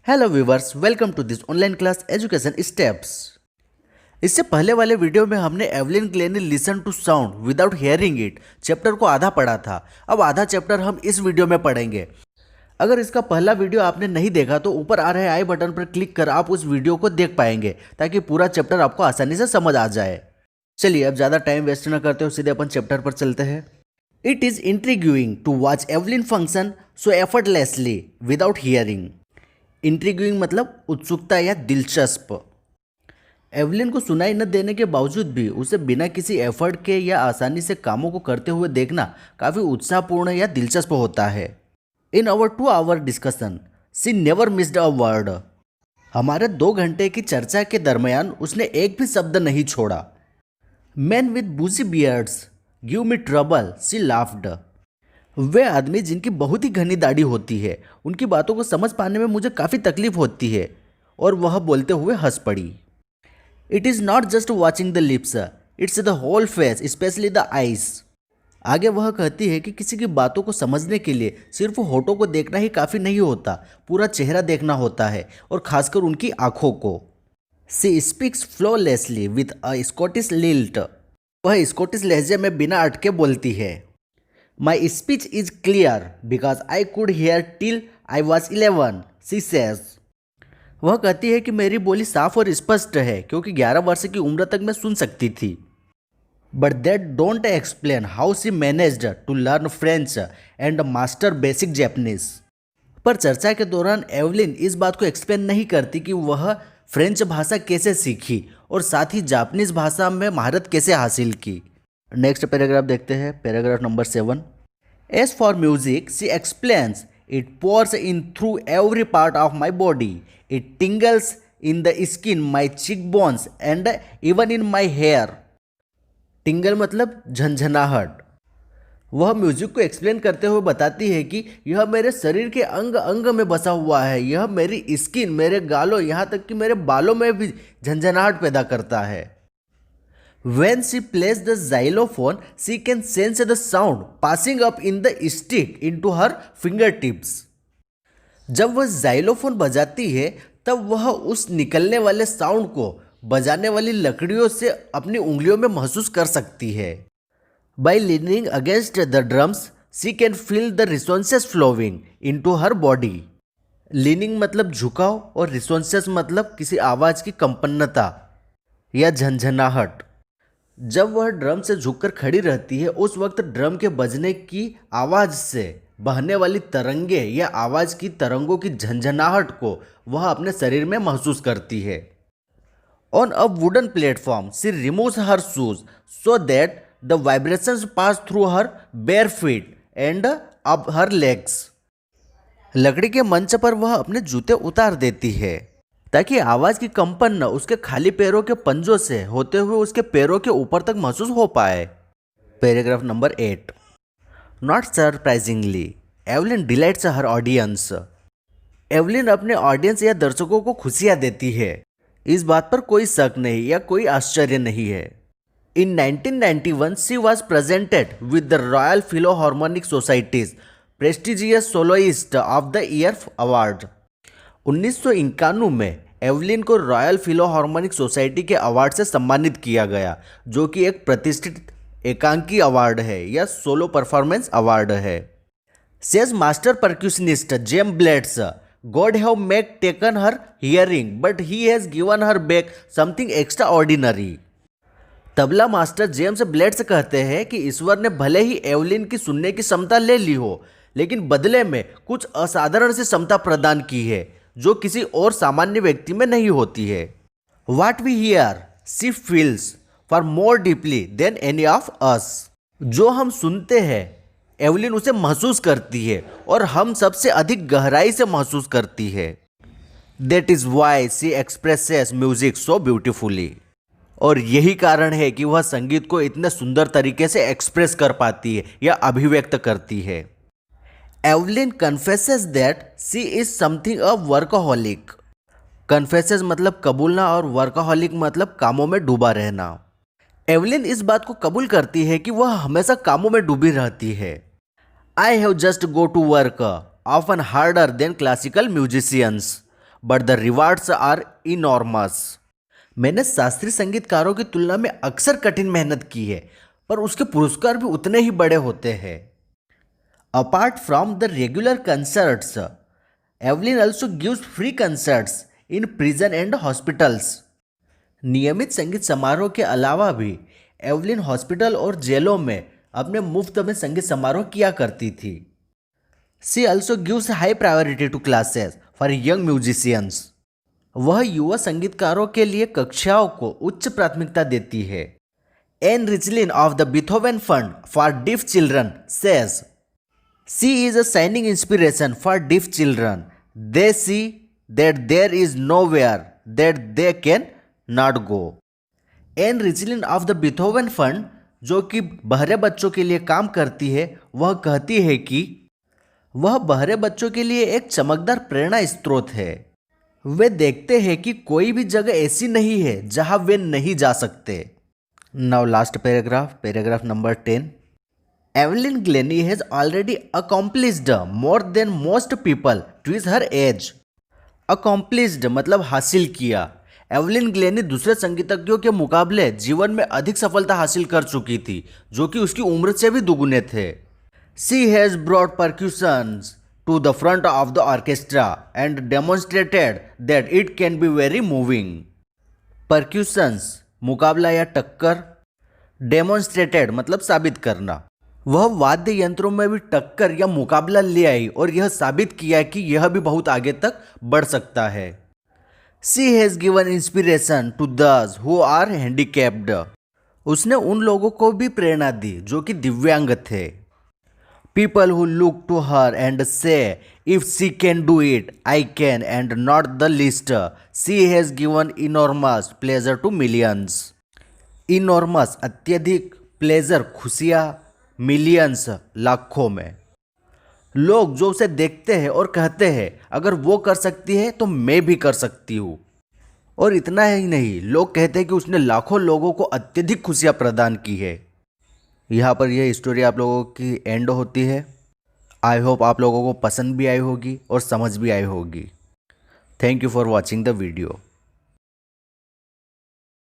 Hello viewers, welcome to this online class education steps. इससे पहले वाले वीडियो में हमने एवलिन क्ले ने listen to sound without hearing it chapter को आधा पढ़ा था। अब आधा चैप्टर हम इस वीडियो में पढ़ेंगे। अगर इसका पहला वीडियो आपने नहीं देखा तो ऊपर आ रहे आई बटन पर क्लिक कर आप उस वीडियो को देख पाएंगे ताकि पूरा चैप्टर आपको आसानी से समझ आ जाए। चलिए अब ज़्यादा टाइम वेस्ट न करते हुए सीधे अपन चैप्टर पर चलते हैं। It is intriguing to watch Evelyn function so effortlessly without hearing. Intriguing मतलब उत्सुकता या दिलचस्प। एवलिन को सुनाई न देने के बावजूद भी उसे बिना किसी एफर्ट के या आसानी से कामों को करते हुए देखना काफ़ी उत्साहपूर्ण या दिलचस्प होता है। In our 2 hour discussion she never missed a word. हमारे 2 घंटे की चर्चा के दरमियान उसने एक भी शब्द नहीं छोड़ा। मैन विद बूजी बियर्ड्स गिव मी ट्रबल सी लाफ्ड। वे आदमी जिनकी बहुत ही घनी दाढ़ी होती है, उनकी बातों को समझ पाने में मुझे काफ़ी तकलीफ होती है, और वह बोलते हुए हंस पड़ी। It is not just watching the lips, it's the whole face specially the eyes. आगे वह कहती है कि किसी की बातों को समझने के लिए सिर्फ होठों को देखना ही काफ़ी नहीं होता, पूरा चेहरा देखना होता है, और खासकर उनकी आँखों को। She speaks flawlessly with a Scottish lilt. वह स्कॉटिश लहजे में बिना अटके बोलती है। My speech is clear because I could hear till I was 11, she says. वह कहती है कि मेरी बोली साफ और स्पष्ट है क्योंकि 11 वर्ष की उम्र तक मैं सुन सकती थी। But that don't explain how she managed to learn French and master basic Japanese. पर चर्चा के दौरान एवलिन इस बात को एक्सप्लेन नहीं करती कि वह फ्रेंच भाषा कैसे सीखी और साथ ही जापानीज भाषा में महारत कैसे हासिल की। नेक्स्ट पैराग्राफ देखते हैं, paragraph number 7। As for music she explains it pours in through every part of my body, it tingles in the skin, my cheek bones and even in my hair. Tingle मतलब झंझनाहट। वह music को explain करते हुए बताती है कि यह मेरे शरीर के अंग अंग में बसा हुआ है, यह मेरी स्किन, मेरे गालों, यहाँ तक कि मेरे बालों में भी झंझनाहट पैदा करता है। When she plays the xylophone, she can sense the sound passing up in the stick into her fingertips. जब वह xylophone बजाती है तब वह उस निकलने वाले साउंड को बजाने वाली लकड़ियों से अपनी उंगलियों में महसूस कर सकती है। By leaning against the drums, she can feel the resonances flowing into her body. Leaning मतलब झुकाव और resonances मतलब किसी आवाज़ की कंपन्नता या झंझनाहट। जब वह ड्रम से झुककर खड़ी रहती है उस वक्त ड्रम के बजने की आवाज़ से बहने वाली तरंगे या आवाज़ की तरंगों की झंझनाहट को वह अपने शरीर में महसूस करती है। On a wooden platform she removes her shoes so that the vibrations pass through her bare feet and up her legs. लकड़ी के मंच पर वह अपने जूते उतार देती है ताकि आवाज़ की कंपन उसके खाली पैरों के पंजों से होते हुए उसके पैरों के ऊपर तक महसूस हो पाए। Paragraph number 8। Not surprisingly Evelyn delights her audience. Evelyn अपने ऑडियंस या दर्शकों को खुशियाँ देती है, इस बात पर कोई शक नहीं या कोई आश्चर्य नहीं है। In 1991 she was presented with the Royal Philharmonic Society's prestigious soloist of the year award. 1991 में एवलिन को रॉयल फिलोहार्मोनिक सोसाइटी के अवार्ड से सम्मानित किया गया, जो कि एक प्रतिष्ठित एकांकी अवार्ड है या सोलो परफॉर्मेंस अवार्ड है। Says master percussionist James Blades, God have make taken her hearing but he has given her back something extraordinary. Tabla master James Blades कहते हैं कि ईश्वर ने भले ही एवलिन की सुनने की क्षमता ले ली हो, लेकिन बदले में कुछ असाधारण सी क्षमता प्रदान की है जो किसी और सामान्य व्यक्ति में नहीं होती है। What we hear she feels far more deeply than any of us. जो हम सुनते हैं एवलिन उसे महसूस करती है और हम सबसे अधिक गहराई से महसूस करती है। That is why she expresses music so beautifully. और यही कारण है कि वह संगीत को इतने सुंदर तरीके से एक्सप्रेस कर पाती है या अभिव्यक्त करती है। Evelyn confesses that she is something a workaholic. Confesses मतलब कबूलना और वर्कaholic मतलब कामों में डूबा रहना। एवलिन इस बात को कबूल करती है कि वह हमेशा कामों में डूबी रहती है। I have just go to work often harder than classical musicians. But the rewards are enormous. मैंने शास्त्रीय संगीतकारों की तुलना में अक्सर कठिन मेहनत की है, पर उसके पुरस्कार भी उतने ही बड़े होते हैं। Apart from the regular concerts, Evelyn also gives free concerts in prison and hospitals. नियमित संगीत समारोह के अलावा भी एवलिन हॉस्पिटल और जेलों में अपने मुफ्त में संगीत समारोह किया करती थी। She also gives high priority to classes for young musicians. वह युवा संगीतकारों के लिए कक्षाओं को उच्च प्राथमिकता देती है। Ann Richlin of the Beethoven fund for deaf children says, she is a shining inspiration for deaf children. They see that there is nowhere that they can not go. Ann Richlin of the Beethoven fund, जो कि बहरे बच्चों के लिए काम करती है, वह कहती है कि वह बहरे बच्चों के लिए एक चमकदार प्रेरणा स्रोत है। वे देखते हैं कि कोई भी जगह ऐसी नहीं है जहां वे नहीं जा सकते। Now last paragraph number 10। Evelyn Glennie has already accomplished more than most people to her age. Accomplished मतलब हासिल किया। एवलिन ग्लेनी दूसरे संगीतज्ञों के मुकाबले जीवन में अधिक सफलता हासिल कर चुकी थी, जो कि उसकी उम्र से भी दुगुने थे। She has brought परक्यूशंस to the front of the orchestra and demonstrated that it can be very moving. Percussions मुकाबला या टक्कर, demonstrated मतलब साबित करना। वह वाद्य यंत्रों में भी टक्कर या मुकाबला ले आई और यह साबित किया कि यह भी बहुत आगे तक बढ़ सकता है। She has given inspiration to those who are handicapped. उसने उन लोगों को भी प्रेरणा दी जो कि दिव्यांग थे। People who look to her and say, if she can do it, I can, and not the least. She has given enormous pleasure to millions. Enormous अत्यधिक, pleasure खुशियाँ, millions लाखों में। लोग जो उसे देखते हैं और कहते हैं, अगर वो कर सकती है तो मैं भी कर सकती हूँ। और इतना ही नहीं, लोग कहते हैं कि उसने लाखों लोगों को अत्यधिक खुशियाँ प्रदान की है। यहाँ पर यह स्टोरी आप लोगों की एंड होती है। आई होप आप लोगों को पसंद भी आई होगी और समझ भी आई होगी। Thank you for watching the video.